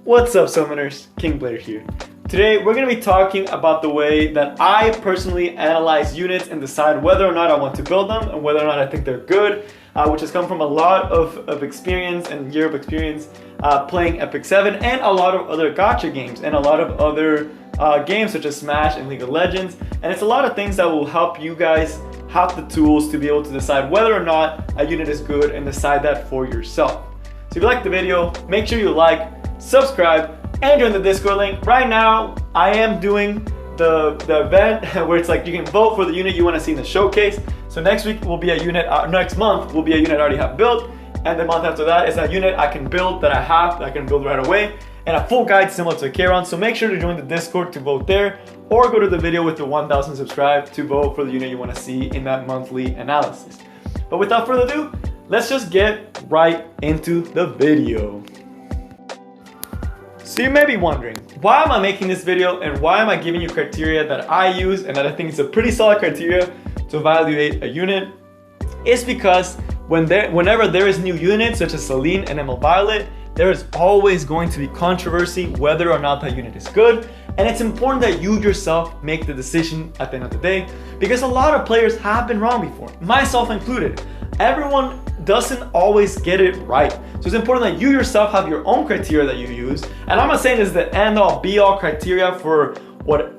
What's up, Summoners? King Blair here. Today we're going to be talking about the way that I personally analyze units and decide whether or not I want to build them and whether or not I think they're good, which has come from a lot of experience and year of experience playing Epic 7 and a lot of other gacha games and a lot of other games such as Smash and League of Legends. And it's a lot of things that will help you guys have the tools to be able to decide whether or not a unit is good and decide that for yourself. So if you like the video, make sure you like, subscribe, and join the Discord link. Right now, I am doing the event where it's like you can vote for the unit you want to see in the showcase. So next week will be a unit, next month will be a unit I already have built, and the month after that is a unit I can build that I can build right away, and a full guide similar to Charon. So make sure to join the Discord to vote there, or go to the video with the 1,000 subscribed to vote for the unit you want to see in that monthly analysis. But without further ado, let's just get right into the video. So you may be wondering, why am I making this video and why am I giving you criteria that I use and that I think is a pretty solid criteria to evaluate a unit? It's because whenever there is new units such as Celine and Emerald Violet, there is always going to be controversy whether or not that unit is good. And it's important that you yourself make the decision at the end of the day, because a lot of players have been wrong before, myself included. Everyone doesn't always get it right. So it's important that you yourself have your own criteria that you use. And I'm not saying this is the end all be all criteria for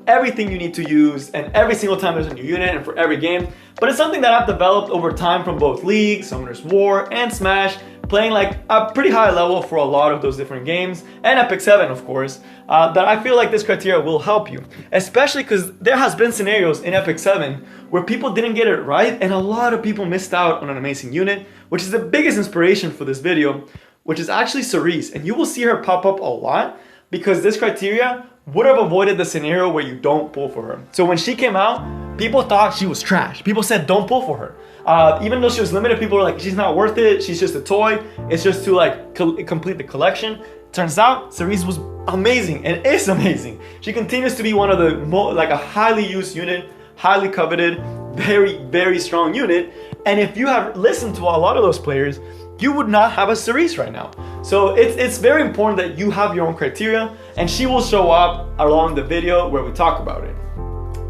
everything you need to use and every single time there's a new unit and for every game, but it's something that I've developed over time from both League, Summoners War, and Smash, playing like a pretty high level for a lot of those different games, and Epic 7 of course, that I feel like this criteria will help you, especially because there has been scenarios in Epic 7 where people didn't get it right and a lot of people missed out on an amazing unit, which is the biggest inspiration for this video, which is actually Cerise, and you will see her pop up a lot because this criteria would have avoided the scenario where you don't pull for her. So when she came out, people thought she was trash. People said don't pull for her. Even though she was limited, people were like, she's not worth it, she's just a toy, it's just to like complete the collection. Turns out Cerise was amazing and is amazing. She continues to be one of the like a highly used unit, highly coveted, very strong unit. And if you have listened to a lot of those players, you would not have a Cerise right now. So it's very important that you have your own criteria, and she will show up along the video where we talk about it.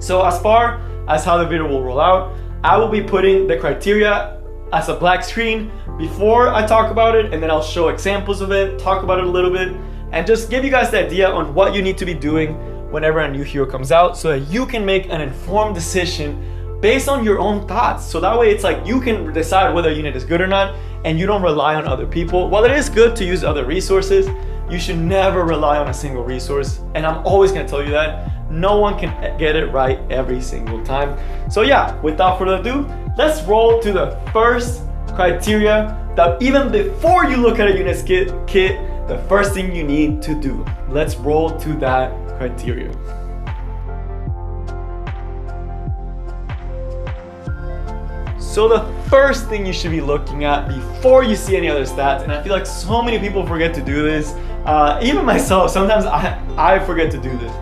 So as far as how the video will roll out, I will be putting the criteria as a black screen before I talk about it, and then I'll show examples of it, talk about it a little bit, and just give you guys the idea on what you need to be doing whenever a new hero comes out so that you can make an informed decision based on your own thoughts. So that way it's like you can decide whether a unit is good or not, and you don't rely on other people. While it is good to use other resources, you should never rely on a single resource. And I'm always gonna tell you that no one can get it right every single time. So yeah, without further ado, let's roll to the first criteria that even before you look at a unit's kit, the first thing you need to do. Let's roll to that criteria. So the first thing you should be looking at before you see any other stats, and I feel like so many people forget to do this, even myself, sometimes I forget to do this,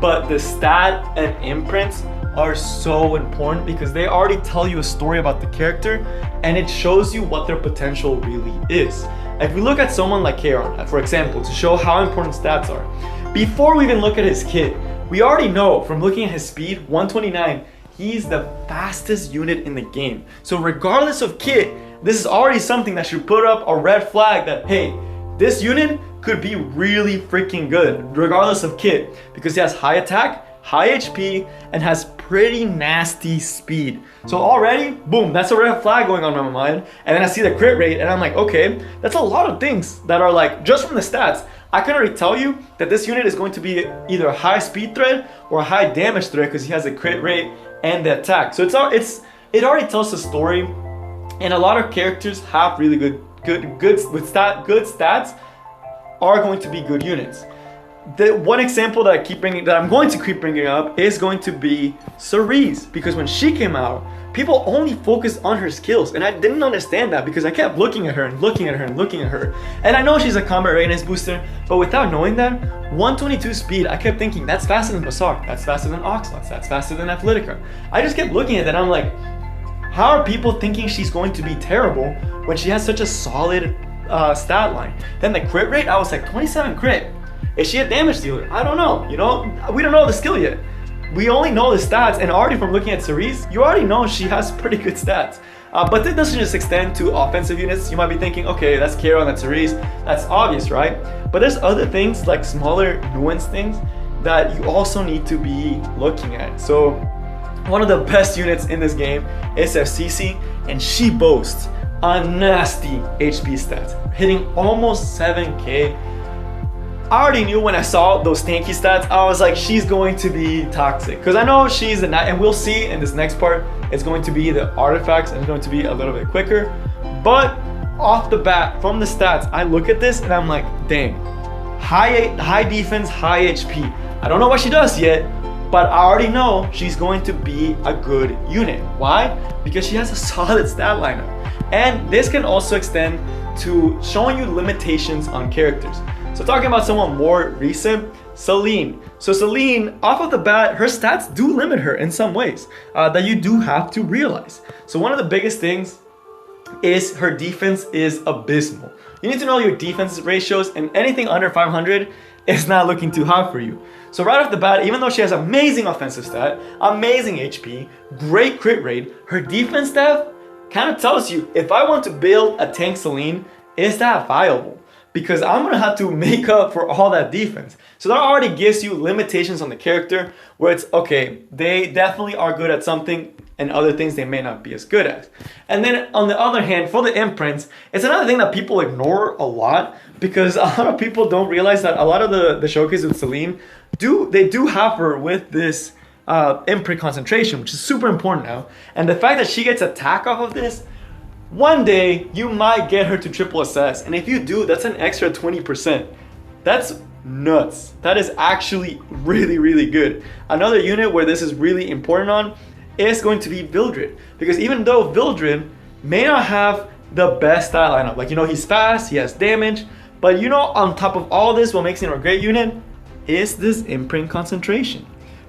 but the stat and imprints are so important because they already tell you a story about the character and it shows you what their potential really is. If we look at someone like Charon, for example, to show how important stats are, before we even look at his kit, we already know from looking at his speed, 129, he's the fastest unit in the game. So regardless of kit, this is already something that should put up a red flag that, hey, this unit could be really freaking good, regardless of kit, because he has high attack, high HP, and has pretty nasty speed. So already, boom, that's a red flag going on in my mind. And then I see the crit rate and I'm like, okay, that's a lot of things that are like, just from the stats, I can already tell you that this unit is going to be either a high speed threat or a high damage threat because he has a crit rate and the attack. So it already tells the story, and a lot of characters have really good stats are going to be good units. The one example that I'm going to keep bringing up is going to be Cerise, because when she came out, people only focused on her skills, and I didn't understand that because I kept looking at her and looking at her and looking at her. And I know she's a combat readiness booster, but without knowing that, 122 speed, I kept thinking that's faster than Bassar, that's faster than Oxlots, that's faster than Athletica. I just kept looking at that and I'm like, how are people thinking she's going to be terrible when she has such a solid stat line? Then the crit rate, I was like 27 crit. Is she a damage dealer? I don't know. We don't know the skill yet. We only know the stats, and already from looking at Cerise, you already know she has pretty good stats. But that doesn't just extend to offensive units. You might be thinking, okay, that's Kara and that's Cerise. That's obvious, right? But there's other things, like smaller nuanced things, that you also need to be looking at. So one of the best units in this game is FCC, and she boasts a nasty HP stats, hitting almost 7k. I already knew when I saw those tanky stats, I was like, she's going to be toxic. Because I know she's a knight, and we'll see in this next part, it's going to be the artifacts and it's going to be a little bit quicker. But off the bat, from the stats, I look at this and I'm like, dang, high defense, high HP. I don't know what she does yet, but I already know she's going to be a good unit. Why? Because she has a solid stat lineup. And this can also extend to showing you limitations on characters. So talking about someone more recent, Celine. So Celine, off of the bat, her stats do limit her in some ways that you do have to realize. So one of the biggest things is her defense is abysmal. You need to know your defense ratios, and anything under 500 is not looking too hot for you. So right off the bat, even though she has amazing offensive stat, amazing HP, great crit rate, her defense stat kind of tells you, if I want to build a tank Celine, is that viable? Because I'm gonna have to make up for all that defense. So that already gives you limitations on the character, where it's okay, they definitely are good at something and other things they may not be as good at. And then on the other hand, for the imprints, it's another thing that people ignore a lot, because a lot of people don't realize that a lot of the showcase with Celine, they do have her with this imprint concentration, which is super important now. And the fact that she gets attack off of this, one day you might get her to triple SS, and if you do, that's an extra 20%. That's nuts. That is actually really, really good. Another unit where this is really important on is going to be Vildred, because even though Vildred may not have the best style lineup, like he's fast, he has damage, but on top of all this, what makes him a great unit is this imprint concentration,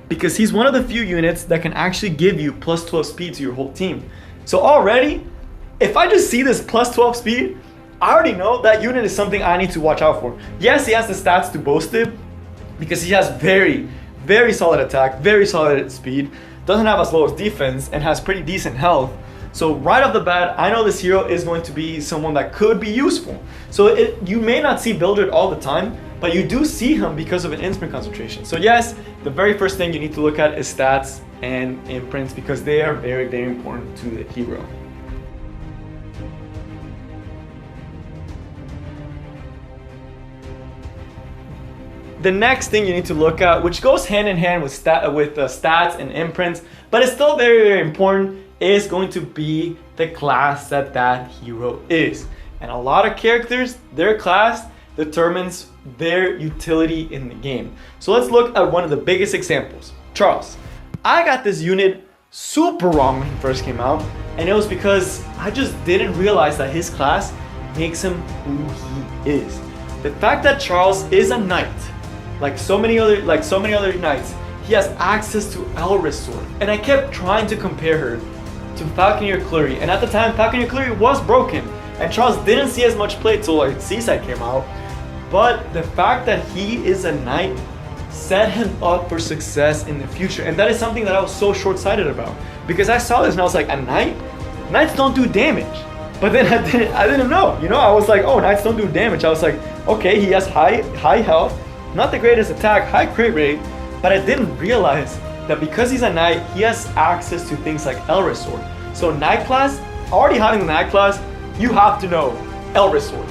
because he's one of the few units that can actually give you plus 12 speed to your whole team. So already, if I just see this plus 12 speed, I already know that unit is something I need to watch out for. Yes, he has the stats to boast it, because he has very, very solid attack, very solid speed, doesn't have as low as defense, and has pretty decent health. So right off the bat, I know this hero is going to be someone that could be useful. So you may not see Vildred all the time, but you do see him because of an imprint concentration. So yes, the very first thing you need to look at is stats and imprints, because they are very, very important to the hero. The next thing you need to look at, which goes hand in hand with stats and imprints, but it's still very, very important, is going to be the class that hero is. And a lot of characters, their class determines their utility in the game. So let's look at one of the biggest examples, Charles. I got this unit super wrong when he first came out, and it was because I just didn't realize that his class makes him who he is. The fact that Charles is a knight, like so many other knights, he has access to Elris Sword, and I kept trying to compare her to Falconeer Clury, and at the time Falconeer Clury was broken, and Charles didn't see as much play till like Seaside came out. But the fact that he is a knight set him up for success in the future, and that is something that I was so short-sighted about, because I saw this and I was like, a knight? Knights don't do damage. But then I didn't know, I was like, oh, knights don't do damage. I was like, okay, he has high health, not the greatest attack, high crit rate, but I didn't realize that because he's a knight, he has access to things like Elris Sword. So knight class, already having the knight class, you have to know Elris Sword.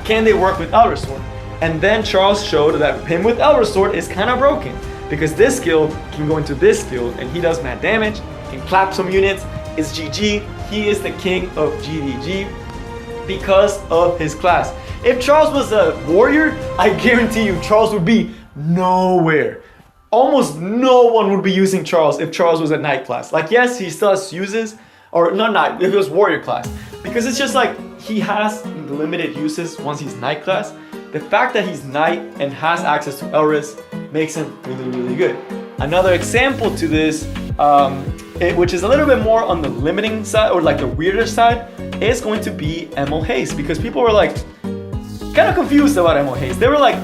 Can they work with Elris Sword? And then Charles showed that him with Elris Sword is kind of broken, because this skill can go into this skill, and he does mad damage, can clap some units, is GG. He is the king of GVG because of his class. If Charles was a warrior, I guarantee you Charles would be nowhere. Almost no one would be using Charles if Charles was a knight class. Like, yes, he still has uses, or not knight, if it was warrior class. Because it's just like, he has limited uses once he's knight class. The fact that he's knight and has access to Elris makes him really, really good. Another example to this, which is a little bit more on the limiting side, or like the weirder side, is going to be Emil Hayes, because people were like, kind of confused about Emil Hayes. They were like,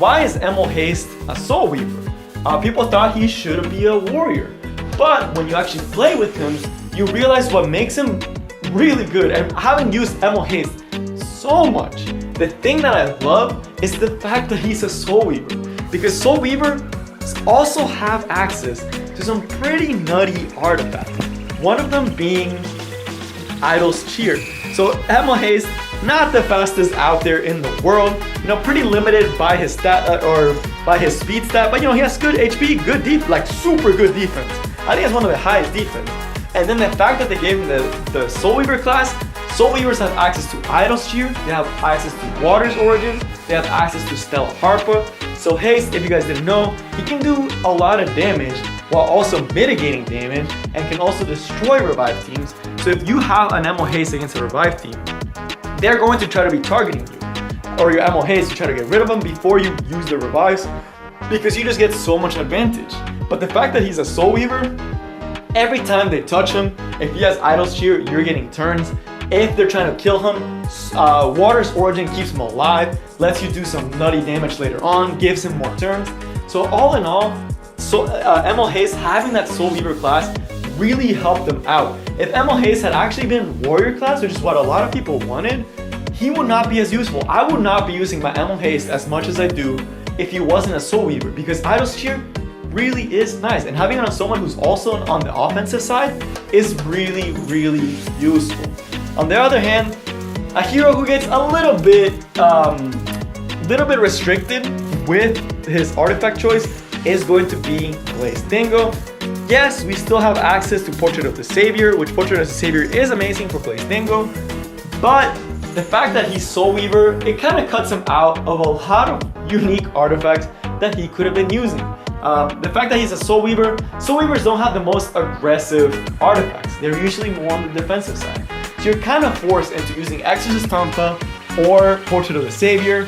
why is Emil Haste a Soul Weaver? People thought he should be a warrior, but when you actually play with him, you realize what makes him really good. And having used Emil Haste so much, the thing that I love is the fact that he's a Soul Weaver, because Soul Weaver also have access to some pretty nutty artifacts. One of them being Idol's Cheer. So Emil Haste, not the fastest out there in the world, pretty limited by his stat or by his speed stat, but he has good HP, good like super good defense. I think it's one of the highest defense. And then the fact that they gave him the Soul Weaver class, Soul Weavers have access to Idol's Cheer, they have access to Water's Origin, they have access to Stellar Harpa. So Haste, if you guys didn't know, he can do a lot of damage while also mitigating damage and can also destroy revive teams. So if you have an Emil Haste against a revive team, they're going to try to be targeting you. Or your Emil Haste, you try to get rid of them before you use the revives, because you just get so much advantage. But the fact that he's a Soul Weaver, every time they touch him, if he has Idol's Cheer, you're getting turns. If they're trying to kill him, Water's Origin keeps him alive, lets you do some nutty damage later on, gives him more turns. So all in all, Emil Haste having that Soul Weaver class really helped them out. If Emil Haste had actually been Warrior class, which is what a lot of people wanted, he would not be as useful. I would not be using my Emil Haste as much as I do if he wasn't a Soul Weaver, because Idol's Cheer really is nice, and having it on someone who's also on the offensive side is really, really useful. On the other hand, a hero who gets a little bit restricted with his artifact choice is going to be Blaze Dingo. Yes, we still have access to Portrait of the Savior, which Portrait of the Savior is amazing for Blaze Dingo, but the fact that he's Soul Weaver, it kind of cuts him out of a lot of unique artifacts that he could have been using. The fact that he's a Soul Weaver, Soul Weavers don't have the most aggressive artifacts. They're usually more on the defensive side. So you're kind of forced into using Exorcist Tonfa or Portrait of the Savior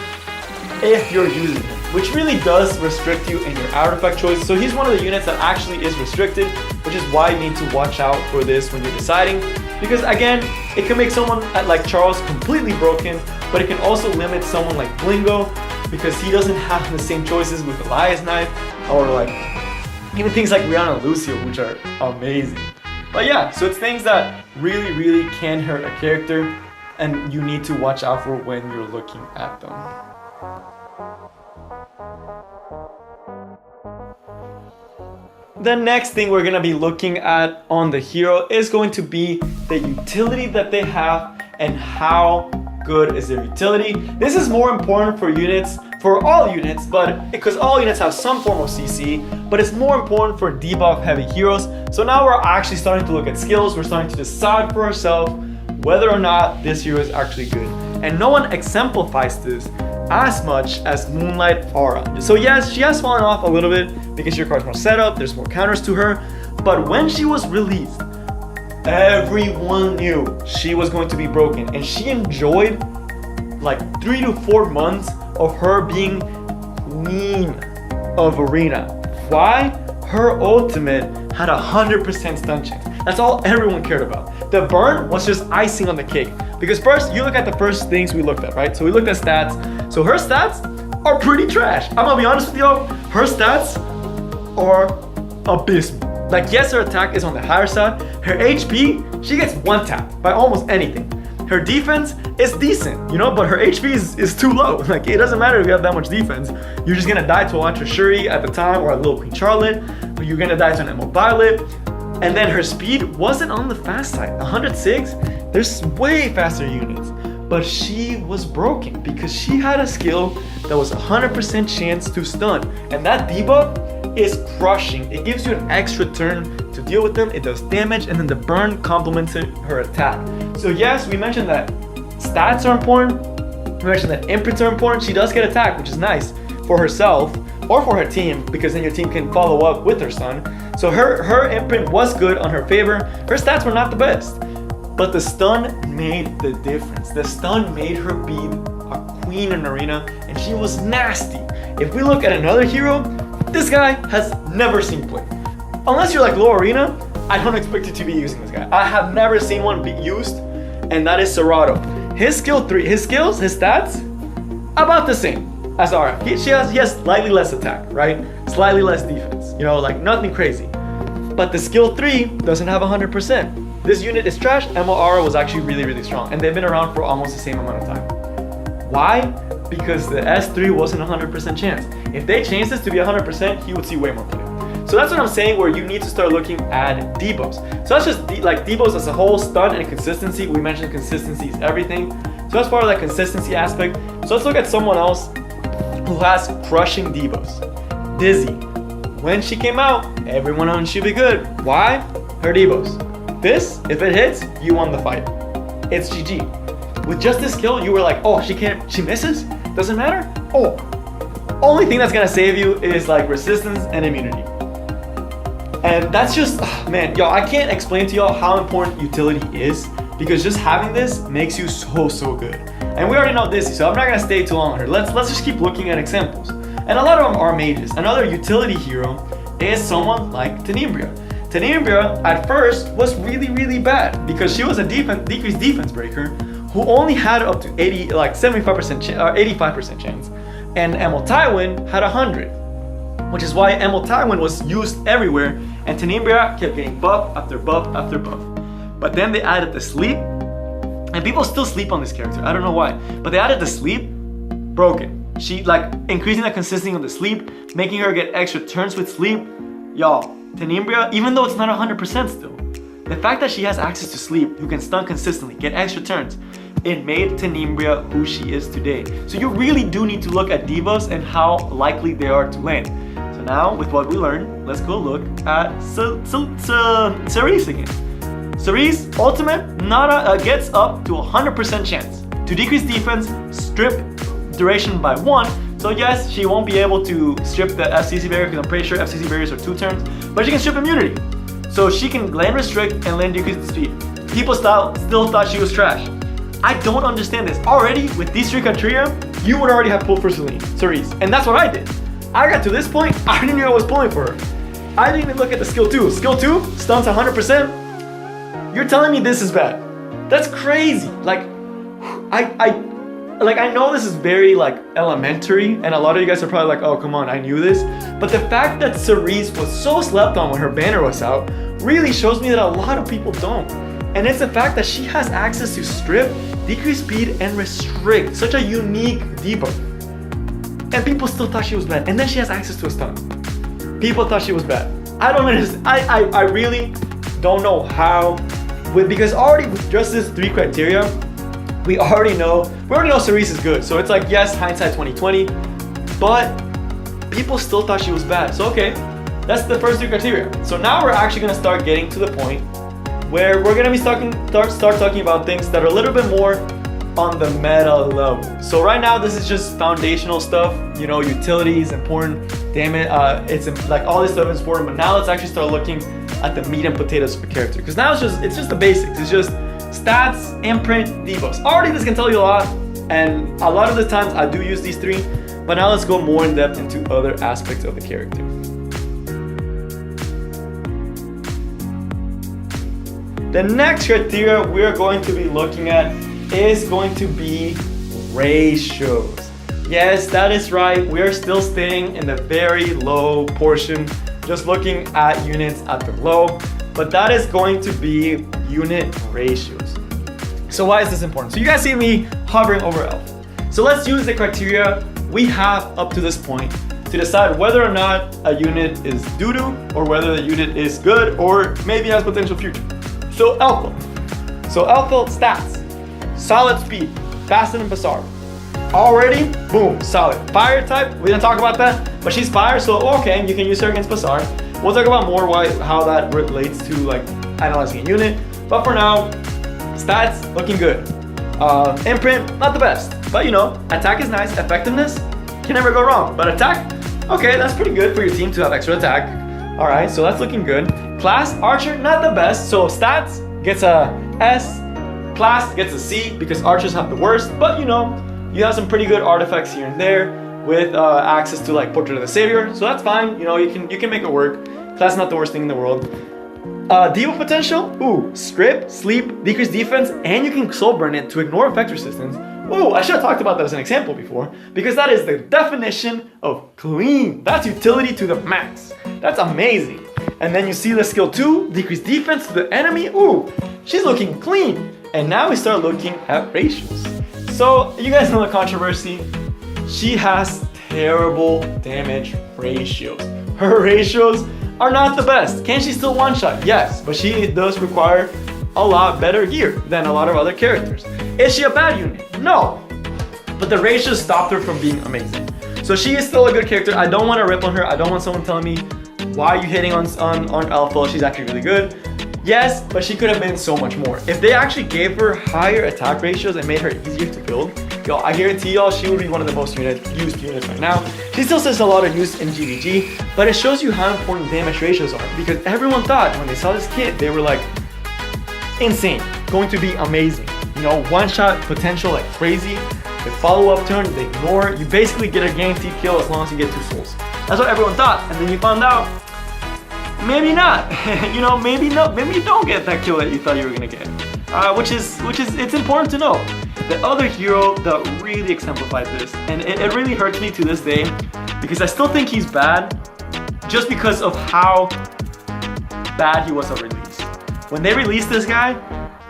if you're using him, which really does restrict you in your artifact choice. So he's one of the units that actually is restricted, which is why you need to watch out for this when you're deciding. Because again, it can make someone like Charles completely broken, but it can also limit someone like Blingo, because he doesn't have the same choices with Elias Knife, or like even things like Rihanna Lucio, which are amazing. But yeah, so it's things that really, really can hurt a character, and you need to watch out for when you're looking at them. The next thing we're gonna be looking at on the hero is going to be the utility that they have and how good is their utility. This is more important for units, for all units, but because all units have some form of CC, but it's more important for debuff heavy heroes. So now we're actually starting to look at skills. We're starting to decide for ourselves whether or not this hero is actually good. And no one exemplifies this as much as Moonlight Aura. So yes, she has fallen off a little bit because your card's more set up, there's more counters to her, but when she was released, everyone knew she was going to be broken, and she enjoyed like 3 to 4 months of her being queen of Arena. Why? Her ultimate had 100% stun chance. That's all everyone cared about. The burn was just icing on the cake. Because first, you look at the first things we looked at, right? So we looked at stats. So her stats are pretty trash. I'm gonna be honest with you, her stats are abysmal. Like, yes, her attack is on the higher side. Her HP, she gets one tap by almost anything. Her defense is decent, but her HP is too low. Like, it doesn't matter if you have that much defense. You're just gonna die to a Elantra Shuri at the time, or a Little Queen Charlotte, or you're gonna die to an Emerald Violet. And then her speed wasn't on the fast side. 106, there's way faster units. But she was broken because she had a skill that was 100% chance to stun. And that debuff is crushing. It gives you an extra turn to deal with them. It does damage, and then the burn complemented her attack. So yes, we mentioned that stats are important. We mentioned that imprints are important. She does get attack, which is nice for herself or for her team, because then your team can follow up with her stun. So her imprint was good on her favor. Her stats were not the best, but the stun made the difference. The stun made her be a queen in Arena, and she was nasty. If we look at another hero, this guy has never seen play. Unless you're like low Arena, I don't expect you to be using this guy. I have never seen one be used, and that is Serato. His skill 3, his skills, his stats, about the same. as Aura. He has slightly less attack, right? Slightly less defense. You know, like nothing crazy. But the skill 3 doesn't have 100%. This unit is trash. Emo Aura was actually really, really strong. And they've been around for almost the same amount of time. Why? Because the S3 wasn't a 100% chance. If they changed this to be 100%, he would see way more play. So that's what I'm saying, where you need to start looking at debuffs. So that's just like debuffs as a whole, stun and consistency. We mentioned consistency is everything. So that's part of that consistency aspect. So let's look at someone else who has crushing debuffs. Dizzy. When she came out, everyone on should be good. Why? Her debuffs. This, if it hits, you won the fight. It's GG. With just this kill, you were like, oh, she misses? Doesn't matter? Oh, only thing that's gonna save you is like resistance and immunity. And that's just, man, y'all, I can't explain to y'all how important utility is, because just having this makes you so good. And we already know this, so I'm not gonna stay too long on her. Let's just keep looking at examples. And a lot of them are mages. Another utility hero is someone like Tenebria. Tenebria at first was really bad because she was a decreased defense breaker who only had up to 75% or 85% chance, and Emil Tywin had 100. Which is why Emil Tywin was used everywhere, and Tenebria kept getting buff after buff after buff. But then they added the sleep, and people still sleep on this character. I don't know why, but they added the sleep, broken. She like increasing the consistency of the sleep, making her get extra turns with sleep. Y'all, Tenebria, even though it's not 100% still, the fact that she has access to sleep, who can stun consistently, get extra turns, it made Tenebria who she is today. So you really do need to look at debuffs and how likely they are to land. So now, with what we learned, let's go look at Cerise again. Cerise ultimate gets up to 100% chance to decrease defense, strip duration by 1. So yes, she won't be able to strip the FCC barrier because I'm pretty sure FCC barriers are 2 turns, but she can strip immunity. So she can land restrict and land decrease the speed. People still thought she was trash. I don't understand this. Already, with these 3 criteria, you would already have pulled for Cerise. And that's what I did. I got to this point, I didn't know I was pulling for her. I didn't even look at the skill 2. Skill 2, stuns 100%. You're telling me this is bad. That's crazy. Like, I know this is very like elementary, and a lot of you guys are probably like, oh, come on, I knew this. But the fact that Cerise was so slept on when her banner was out really shows me that a lot of people don't. And it's the fact that she has access to strip, decrease speed, and restrict. Such a unique debuff. And people still thought she was bad. And then she has access to a stun. People thought she was bad. I don't understand. I really don't know how. Because already with just this 3 criteria, we already know Cerise is good. So it's like, yes, hindsight 2020, but people still thought she was bad. So okay, that's the first 2 criteria. So now we're actually gonna start getting to the point where we're gonna be start talking about things that are a little bit more on the meta level. So right now, this is just foundational stuff. You know, utility is important. Damn it, it's like all this stuff is important. But now let's actually start looking at the meat and potatoes of a character, because now it's just the basics. It's just stats, imprint, debuffs. Already this can tell you a lot, and a lot of the times I do use these 3. But now let's go more in depth into other aspects of the character. The next criteria we're going to be looking at is going to be ratios. Yes, that is right. We're still staying in the very low portion, just looking at units at the low, but that is going to be unit ratios. So why is this important? So you guys see me hovering over Elf. So let's use the criteria we have up to this point to decide whether or not a unit is doo-doo or whether the unit is good or maybe has potential future. So Elfil. Stats. Solid speed. Faster than Basara. Already, boom, solid. Fire type, we didn't talk about that, but she's fire, so okay, you can use her against Basara. We'll talk about more how that relates to like analyzing a unit. But for now, stats looking good. Imprint, not the best, but you know, attack is nice. Effectiveness can never go wrong. But attack, okay, that's pretty good for your team to have extra attack. All right, so that's looking good. Class, Archer, not the best. So stats gets a S, class gets a C because archers have the worst. But you know, you have some pretty good artifacts here and there with access to like Portrait of the Savior, so that's fine. You know, you can make it work. Class not the worst thing in the world. Debuff potential, ooh, strip, sleep, decrease defense, and you can soul burn it to ignore effect resistance Oh, I should have talked about that as an example before, because that is the definition of clean. That's utility to the max. That's amazing. And then you see the skill 2, decrease defense to the enemy. Ooh, she's looking clean. And now we start looking at ratios. So you guys know the controversy. She has terrible damage ratios. Her ratios are not the best. Can she still one-shot? Yes, but she does require a lot better gear than a lot of other characters. Is she a bad unit? No. But the ratios stopped her from being amazing. So she is still a good character. I don't want to rip on her. I don't want someone telling me, why are you hitting on Alpha? She's actually really good. Yes, but she could have been so much more. If they actually gave her higher attack ratios and made her easier to build, yo, I guarantee y'all she would be one of the most used units right now. She still says a lot of use in GVG, but it shows you how important damage ratios are, because everyone thought when they saw this kit, they were like, insane, going to be amazing. You know, one-shot potential like crazy. The follow-up turn, they ignore. You basically get a guaranteed kill as long as you get 2 souls. That's what everyone thought, and then you found out, maybe not. You know, maybe you don't get that kill that you thought you were gonna get. Which is, it's important to know. The other hero that really exemplified this, and it really hurts me to this day, because I still think he's bad, just because of how bad he was at release. When they released this guy,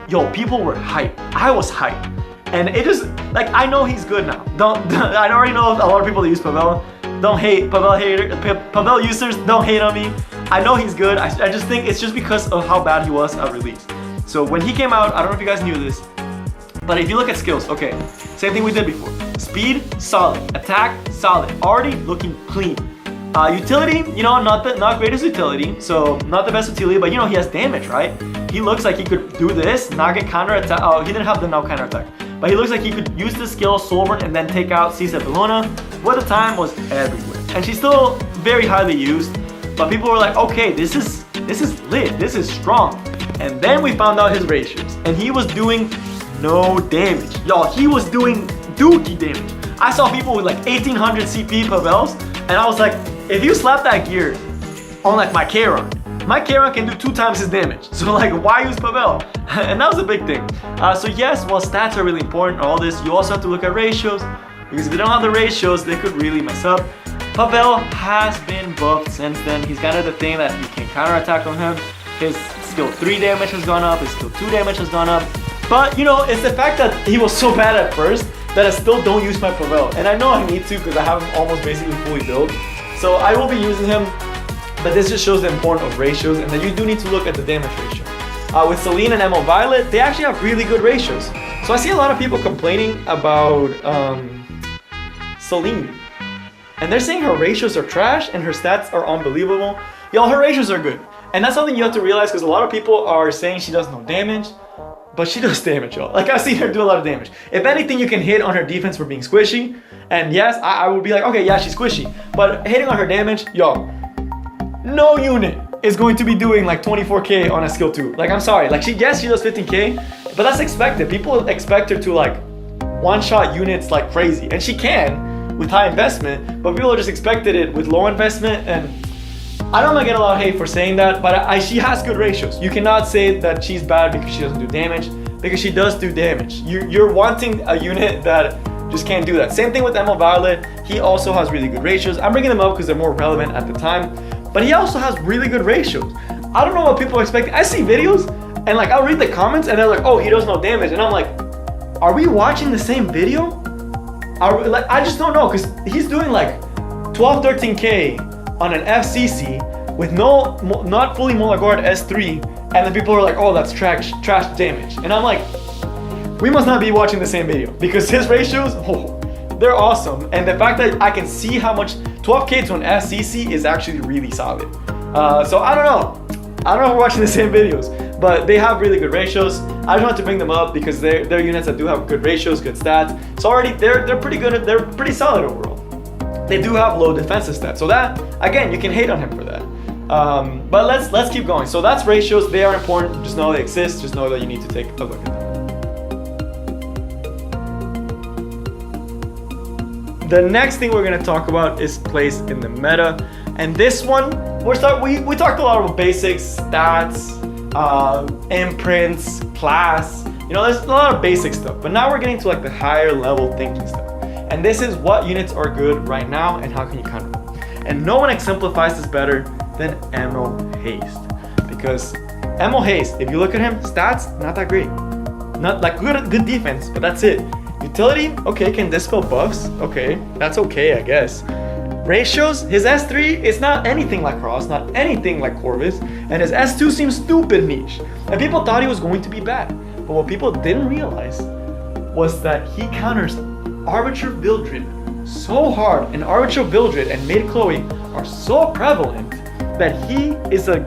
yo, people were hyped. I was hyped. And it just, like, I know he's good now. I already know a lot of people that use Pavel. Don't hate Pavel users, don't hate on me. I know he's good. I just think it's just because of how bad he was at release. So when he came out, I don't know if you guys knew this, but if you look at skills, okay, same thing we did before. Speed, solid. Attack, solid. Already looking clean. Utility, you know, not greatest utility, so not the best utility, but you know, he has damage, right? He looks like he could do this, not get counter attack. Oh, he didn't have the no counter attack, but he looks like he could use the skill Soulburn and then take out Cisa Bellona. What the time was everywhere, and she's still very highly used. But people were like, okay, this is lit, this is strong. And then we found out his ratios, and he was doing no damage. Y'all, he was doing dookie damage. I saw people with like 1800 CP Pavels, and I was like, if you slap that gear on like my Charon can do 2 times his damage. So like, why use Pavel? And that was a big thing. So yes, while stats are really important, all this, you also have to look at ratios, because if you don't have the ratios, they could really mess up. Pavel has been buffed since then. He's kind of the thing that you can counterattack on him. His skill 3 damage has gone up, his skill 2 damage has gone up. But you know, it's the fact that he was so bad at first that I still don't use my Pavel. And I know I need to, because I have him almost basically fully built. So I will be using him, but this just shows the importance of ratios, and that you do need to look at the damage ratio. With Celine and Emerald Violet, they actually have really good ratios. So I see a lot of people complaining about Celine. And they're saying her ratios are trash and her stats are unbelievable. Y'all, her ratios are good. And that's something you have to realize, because a lot of people are saying she does no damage, but she does damage, y'all. Like, I've seen her do a lot of damage. If anything, you can hit on her defense for being squishy. And yes, I would be like, okay, yeah, she's squishy. But hitting on her damage, y'all, no unit is going to be doing like 24k on a skill 2. Like, I'm sorry. Like, yes, she does 15k, but that's expected. People expect her to like one-shot units like crazy. And she can with high investment, but people just expected it with low investment. And I don't want to get a lot of hate for saying that, but she has good ratios. You cannot say that she's bad because she doesn't do damage, because she does do damage. You're wanting a unit that just can't do that. Same thing with Emerald Violet. He also has really good ratios. I'm bringing them up because they're more relevant at the time, but he also has really good ratios. I don't know what people expect. I see videos and like, I'll read the comments and they're like, oh, he does no damage. And I'm like, are we watching the same video? Like, I just don't know, because he's doing like 12, 13k on an FCC with not fully Molar Guard S3, and then people are like, oh, that's trash damage. And I'm like, we must not be watching the same video, because his ratios, oh, they're awesome. And the fact that I can see how much 12k to an FCC is actually really solid. So I don't know if we're watching the same videos, but they have really good ratios. I just want to bring them up because they're units that do have good ratios, good stats. So already they're pretty good, they're pretty solid overall. They do have low defensive stats, so that, again, you can hate on him for that. But let's keep going. So that's ratios. They are important. Just know they exist. Just know that you need to take a look at them. The next thing we're gonna talk about is place in the meta, and this one we talked a lot about basics, stats, imprints, class, You know, there's a lot of basic stuff, but now we're getting to like the higher level thinking stuff. And this is what units are good right now and how can you counter them. And no one exemplifies this better than Emil Haste. Because Emil Haste, if you look at him, stats, not that great. Not like good defense, but that's it. Utility, okay, can dispel buffs, okay, that's okay, I guess. Ratios, his S3 is not anything like Cross, not anything like Corvus, and his S2 seems stupid niche. And people thought he was going to be bad. But what people didn't realize was that he counters Arbiter Vildred so hard, and Arbiter Vildred and Maid Chloe are so prevalent that he is a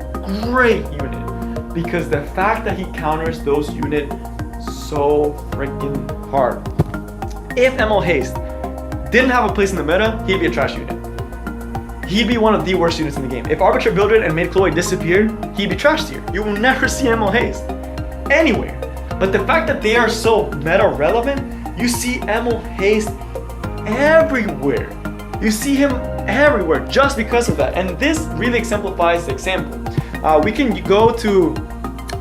great unit because the fact that he counters those units so freaking hard. If Emil Haste didn't have a place in the meta, he'd be a trash unit. He'd be one of the worst units in the game. If Arbiter Vildred and Maid Chloe disappeared, he'd be trash tier. You will never see Emil Haste anywhere. But the fact that they are so meta relevant, you see Emil Haste everywhere. You see him everywhere just because of that. And this really exemplifies the example. We can go to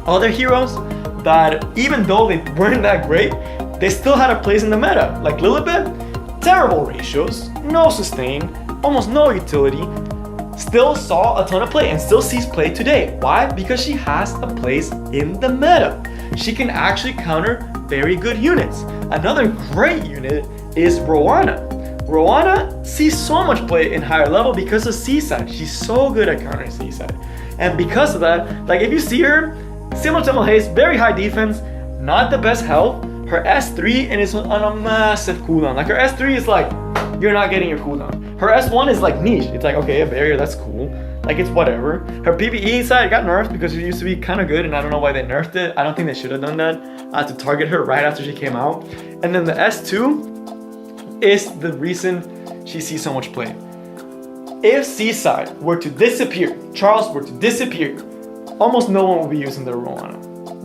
other heroes that even though they weren't that great, they still had a place in the meta. Like Lilibet, terrible ratios, no sustain, almost no utility, still saw a ton of play and still sees play today. Why? Because she has a place in the meta. She can actually counter very good units. Another great unit is Roana. Roana sees so much play in higher level because of Seaside. She's so good at countering Seaside. And because of that, like if you see her, similar to Emil Haste, very high defense, not the best health. Her S3 and is on a massive cooldown. Like her S3 is like, you're not getting your cooldown. Her S1 is like niche. It's like, okay, a barrier, that's cool. Like it's whatever. Her PvE side got nerfed because it used to be kind of good and I don't know why they nerfed it. I don't think they should have done that to target her right after she came out. And then the S2 is the reason she sees so much play. If Seaside were to disappear, Charles were to disappear, almost no one will be using their Roana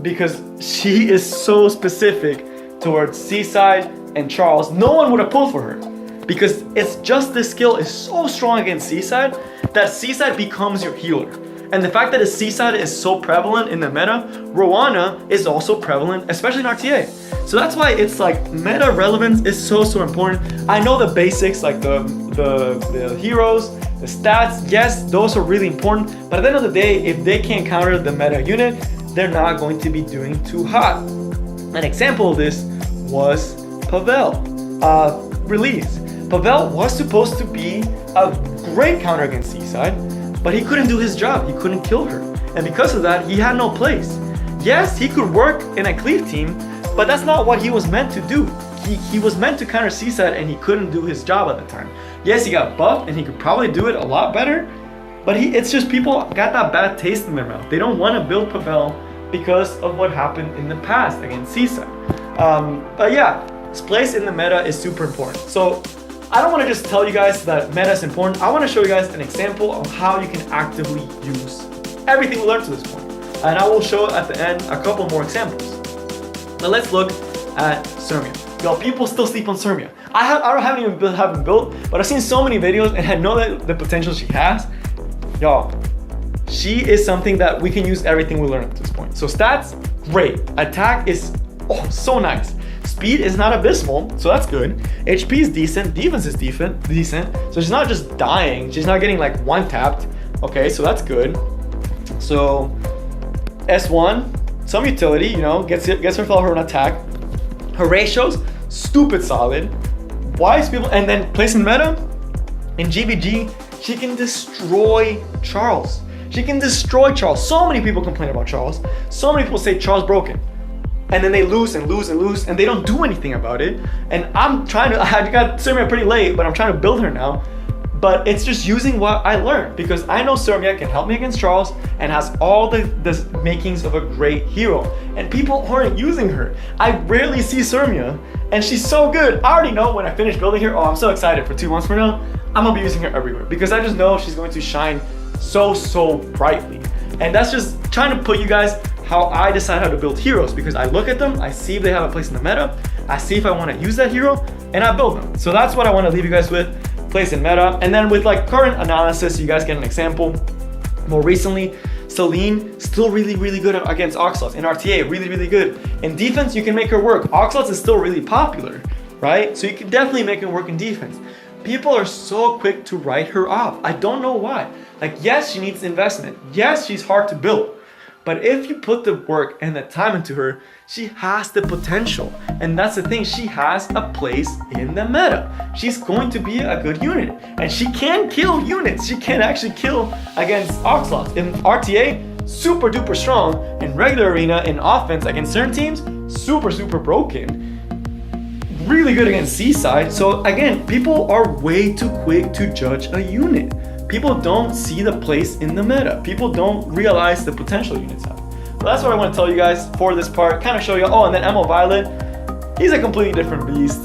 because she is so specific towards Seaside and Charles. No one would have pulled for her because it's just this skill is so strong against Seaside that Seaside becomes your healer. And the fact that a Seaside is so prevalent in the meta, Roana is also prevalent, especially in RTA. So that's why it's like meta relevance is so important. I know the basics like the heroes, the stats, yes, those are really important. But at the end of the day, if they can't counter the meta unit, they're not going to be doing too hot. An example of this was Pavel release. Pavel was supposed to be a great counter against Seaside, but he couldn't do his job. He couldn't kill her. And because of that, he had no place. Yes, he could work in a cleave team, but that's not what he was meant to do. He was meant to counter Seaside and he couldn't do his job at the time. Yes, he got buffed and he could probably do it a lot better, but it's just people got that bad taste in their mouth. They don't want to build Pavel because of what happened in the past against Seaside. But yeah, his place in the meta is super important. So I don't want to just tell you guys that meta is important. I want to show you guys an example of how you can actively use everything we learned to this point. And I will show at the end a couple more examples. Now let's look at Cermia. Y'all, people still sleep on Cermia. I haven't even built, but I've seen so many videos and I know that the potential she has. Y'all, she is something that we can use everything we learned at this point. So stats, great. Attack is so nice. Speed is not abysmal, so that's good. HP is decent, defense is decent. So she's not just dying, she's not getting like one tapped. Okay, so that's good. So S1, some utility, you know, gets herself her own attack. Her ratios, stupid solid. Wise people, and then place in meta, in GVG, she can destroy Charles. She can destroy Charles. So many people complain about Charles. So many people say Charles broken. And then they lose and lose and lose and they don't do anything about it. And I got Cermia pretty late, but I'm trying to build her now. But it's just using what I learned because I know Cermia can help me against Charles and has all the makings of a great hero. And people aren't using her. I rarely see Cermia and she's so good. I already know when I finish building her, I'm so excited for 2 months from now, I'm gonna be using her everywhere because I just know she's going to shine so brightly. And that's just trying to put you guys how I decide how to build heroes because I look at them, I see if they have a place in the meta, I see if I want to use that hero, and I build them. So that's what I want to leave you guys with, place in meta. And then with like current analysis, you guys get an example. More recently, Celine, still really, really good against Oxalots. In RTA, really, really good. In defense, you can make her work. Oxalots is still really popular, right? So you can definitely make her work in defense. People are so quick to write her off. I don't know why. Like, yes, she needs investment. Yes, she's hard to build. But if you put the work and the time into her, she has the potential. And that's the thing, she has a place in the meta. She's going to be a good unit. And she can kill units. She can actually kill against Oxalots. In RTA, super duper strong. In regular arena, in offense against certain teams, super, super broken. Really good against Seaside. So again, people are way too quick to judge a unit. People don't see the place in the meta. People don't realize the potential units have. So that's what I want to tell you guys for this part. Kind of show you. Oh, and then Emo Violet, he's a completely different beast.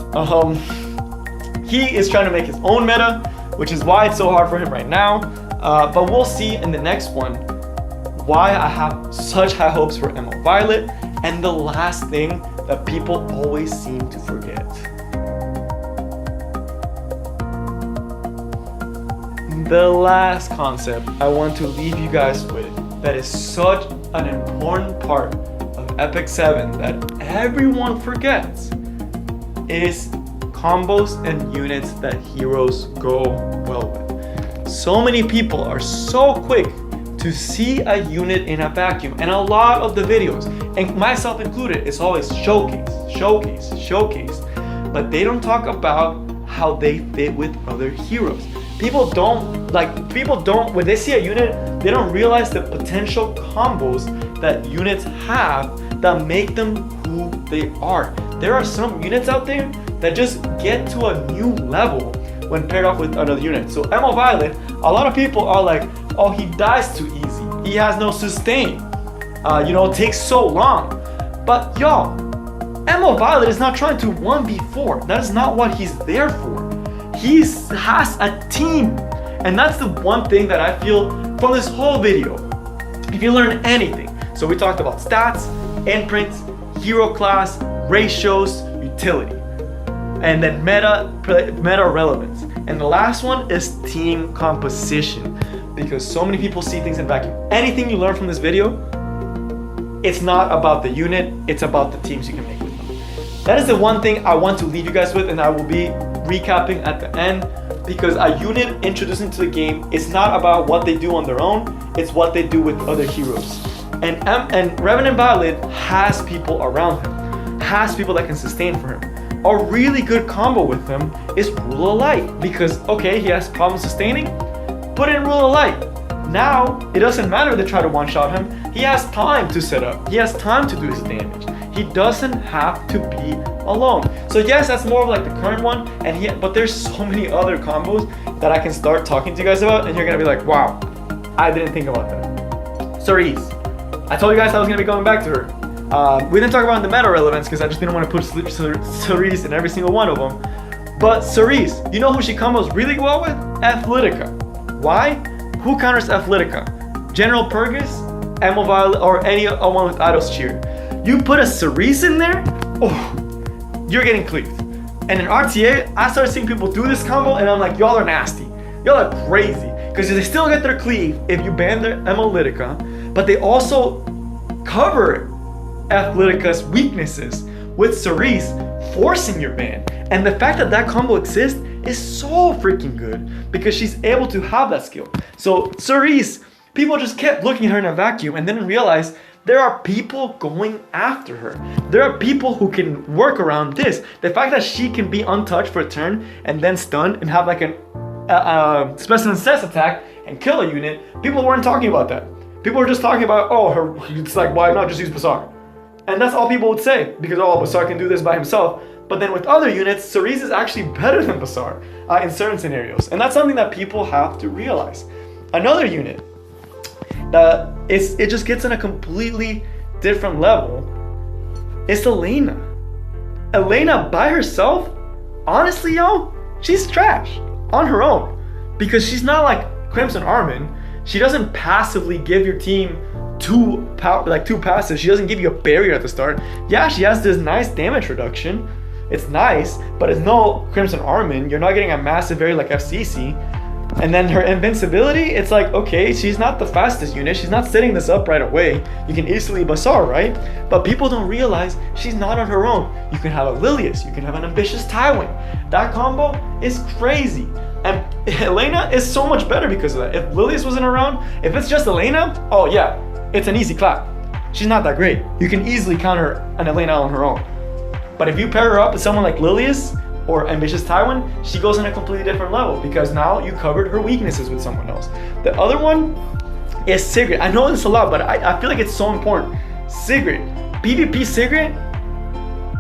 He is trying to make his own meta, which is why it's so hard for him right now. But we'll see in the next one why I have such high hopes for Emo Violet. And the last thing that people always seem to forget. The last concept I want to leave you guys with that is such an important part of Epic 7 that everyone forgets is combos and units that heroes go well with. So many people are so quick to see a unit in a vacuum, and a lot of the videos, and myself included, it's always showcase, showcase, showcase, but they don't talk about how they fit with other heroes. People don't, when they see a unit, they don't realize the potential combos that units have that make them who they are. There are some units out there that just get to a new level when paired off with another unit. So Emo Violet, a lot of people are like, oh, he dies too easy. He has no sustain. It takes so long. But y'all, Emo Violet is not trying to 1v4. That is not what he's there for. He has a team. And that's the one thing that I feel from this whole video. If you learn anything, so we talked about stats, imprints, hero class, ratios, utility, and then meta relevance. And the last one is team composition, because so many people see things in vacuum. Anything you learn from this video, it's not about the unit, it's about the teams you can make with them. That is the one thing I want to leave you guys with, and I will be recapping at the end, because a unit introduced into the game is not about what they do on their own, it's what they do with other heroes. And Revenant Violet has people around him, has people that can sustain for him. A really good combo with him is Rule of Light, because okay, he has problems sustaining, put in Rule of Light. Now, it doesn't matter if they try to one-shot him, he has time to set up, he has time to do his damage. He doesn't have to be alone. So yes, that's more of like the current one, but there's so many other combos that I can start talking to you guys about, and you're gonna be like, wow, I didn't think about that. Cerise, I told you guys I was gonna be going back to her. We didn't talk about the meta relevance because I just didn't want to put Cerise in every single one of them. But Cerise, you know who she combos really well with? Athletica. Why? Who counters Athletica? General Purgus, Emo Violet, or any one with Eidos Cheer. You put a Cerise in there, oh, you're getting cleaved. And in RTA, I started seeing people do this combo, and I'm like, y'all are nasty. Y'all are crazy. Because they still get their cleave if you ban their Emolytica, but they also cover Athletica's weaknesses with Cerise forcing your ban. And the fact that that combo exists is so freaking good because she's able to have that skill. So Cerise, people just kept looking at her in a vacuum and didn't realize there are people going after her. There are people who can work around this. The fact that she can be untouched for a turn and then stun and have like a Specimen Cess attack and kill a unit, people weren't talking about that. People were just talking about, oh, it's like, why not just use Basar? And that's all people would say, because oh, Basar can do this by himself. But then with other units, Cerise is actually better than Basar in certain scenarios. And that's something that people have to realize. Another unit that it just gets on a completely different level is Elena. Elena by herself, honestly, yo, she's trash on her own. Because she's not like Crimson Armin. She doesn't passively give your team two passes. She doesn't give you a barrier at the start. Yeah, she has this nice damage reduction. It's nice, but it's no Crimson Armin. You're not getting a massive barrier like FCC. And then her invincibility, it's like, okay, she's not the fastest unit. She's not setting this up right away. You can easily Bazaar, right? But people don't realize she's not on her own. You can have a Lilius. You can have an ambitious Tywin. That combo is crazy. And Elena is so much better because of that. If Lilius wasn't around, if it's just Elena, oh yeah, it's an easy clap. She's not that great. You can easily counter an Elena on her own. But if you pair her up with someone like Lilius or ambitious Tywin, she goes on a completely different level because now you covered her weaknesses with someone else. The other one is Sigrid. I know this a lot, but I feel like it's so important. Sigrid, PvP Sigrid,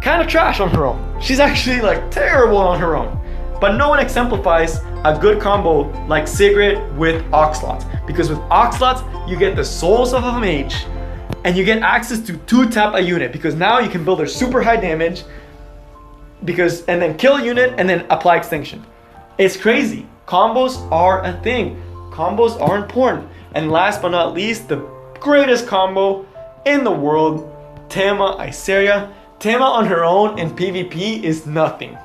kind of trash on her own. She's actually like terrible on her own. But no one exemplifies a good combo like Sigrid with Oxlots. Because with Oxlots, you get the souls of a mage and you get access to 2-tap a unit because now you can build her super high damage and then kill a unit and then apply extinction. It's crazy. Combos are a thing. Combos are important. And last but not least, the greatest combo in the world, Tema Iseria. Tema on her own in PvP is nothing.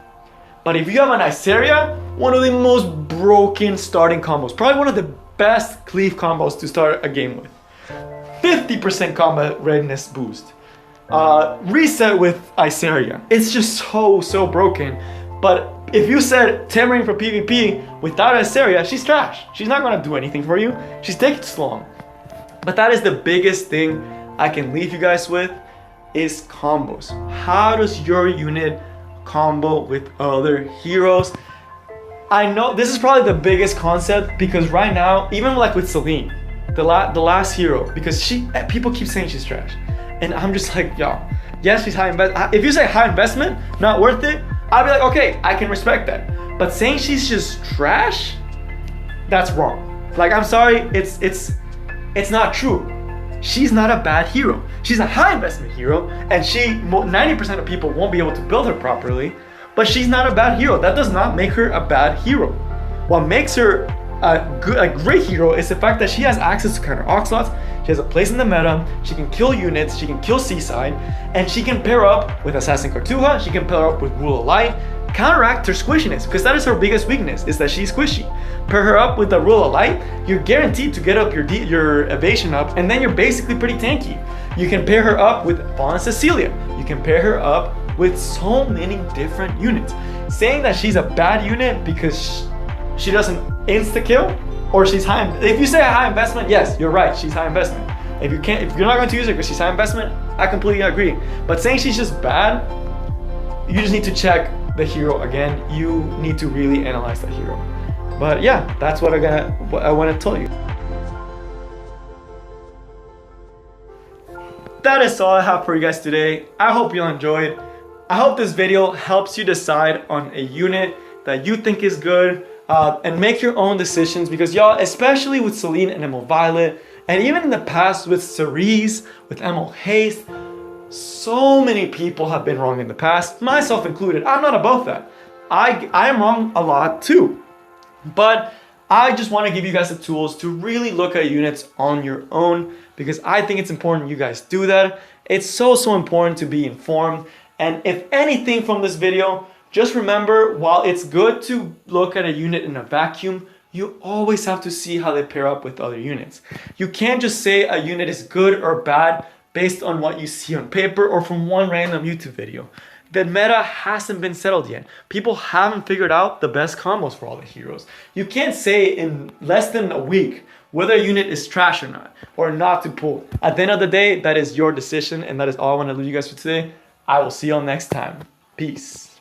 But if you have an Iseria, one of the most broken starting combos. Probably one of the best cleave combos to start a game with. 50% combat readiness boost. Reset with Iseria. It's just so broken. But if you said Tamarin for PvP without Iseria, she's trash. She's not gonna do anything for you. She's taking too long. But that is the biggest thing I can leave you guys with is combos. How does your unit combo with other heroes? I know this is probably the biggest concept because right now, even like with Celine, the last hero, because people keep saying she's trash. And I'm just like, yo, yes, she's high investment. If you say high investment, not worth it, I'd be like, okay, I can respect that. But saying she's just trash, that's wrong. Like, I'm sorry, it's not true. She's not a bad hero. She's a high investment hero, and 90% of people won't be able to build her properly, but she's not a bad hero. That does not make her a bad hero. What makes her a great hero is the fact that she has access to counter Oxlots, she has a place in the meta, she can kill units, she can kill Seaside, and she can pair up with Assassin Cartuja, she can pair up with Rule of Light, counteract her squishiness, because that is her biggest weakness, is that she's squishy. Pair her up with the Rule of Light, you're guaranteed to get up your evasion up, and then you're basically pretty tanky. You can pair her up with Fallen Cecilia, you can pair her up with so many different units. Saying that she's a bad unit because she doesn't insta-kill, or she's high. If you say a high investment, yes, you're right, she's high investment. If you're not going to use her because she's high investment, I completely agree. But saying she's just bad, you just need to check the hero again. You need to really analyze that hero. But yeah, that's what I want to tell you. That is all I have for you guys today. I hope you enjoyed. I hope this video helps you decide on a unit that you think is good, and make your own decisions, because y'all, especially with Celine and Emerald Violet, and even in the past with Cerise, with Emerald Haste, so many people have been wrong in the past, myself included. I'm not above that. I am wrong a lot too. But I just want to give you guys the tools to really look at units on your own, because I think it's important you guys do that. It's so important to be informed. And if anything from this video, just remember, while it's good to look at a unit in a vacuum, you always have to see how they pair up with other units. You can't just say a unit is good or bad based on what you see on paper or from one random YouTube video. The meta hasn't been settled yet. People haven't figured out the best combos for all the heroes. You can't say in less than a week whether a unit is trash or not to pull. At the end of the day, that is your decision, and that is all I want to leave you guys for today. I will see you all next time. Peace.